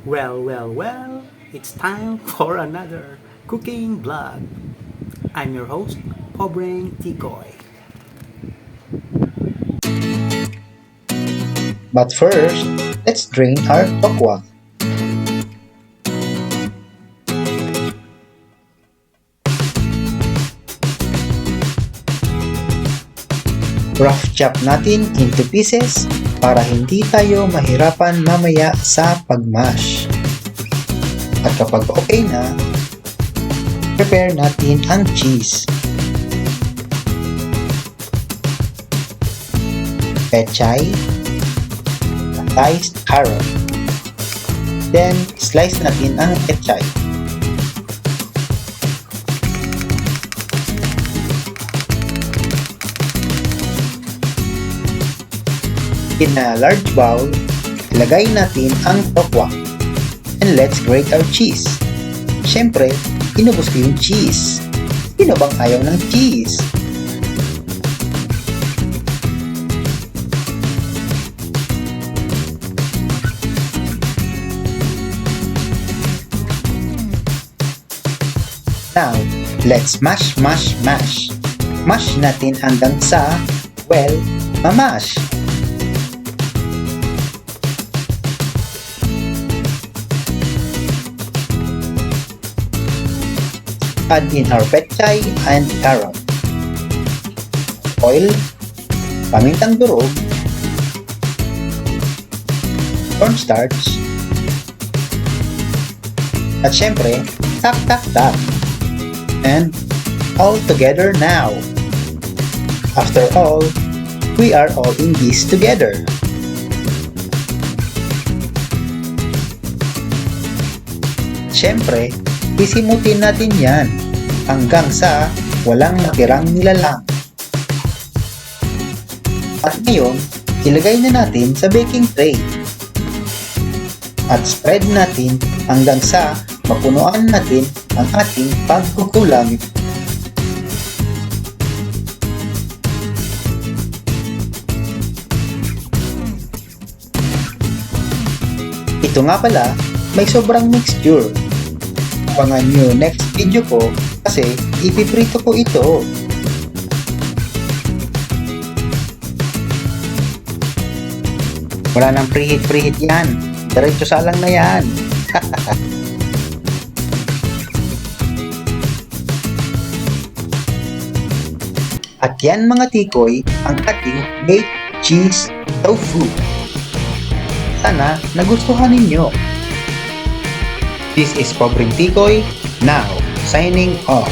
Well, it's time for another cooking vlog. I'm your host, Pobreng Tikoy. But first, let's drain our tokwa. Rough chop natin into pieces para hindi tayo mahirapan mamaya sa pagmash. At kapag okay na, prepare natin ang cheese. Pechay, diced carrot. Then, slice natin ang pechay. In a large bowl, ilagay natin ang tokwa. And let's grate our cheese. Siyempre, inubos ko yung cheese. Sino bang ayaw ng cheese? Now, let's mash. Mash natin hanggang sa, mamash. Add in our pechay and carrot. Oil, pamintang durog, cornstarch, at syempre, tak. And all together now. After all, we are all in this together. Syempre, sisimutin natin yan hanggang sa walang natirang nilalang. At ngayon, ilagay na natin sa baking tray. At spread natin hanggang sa mapunuan natin ang ating pagkukulang. Ito nga pala, may sobrang mixture. Abangan nyo next video ko kasi ipiprito ko ito. Wala nang preheat yan. Diretso salang na yan. At yan mga tikoy, ang ating baked cheese tofu. Sana nagustuhan ninyo. This is Pobreng Tikoy, now signing off.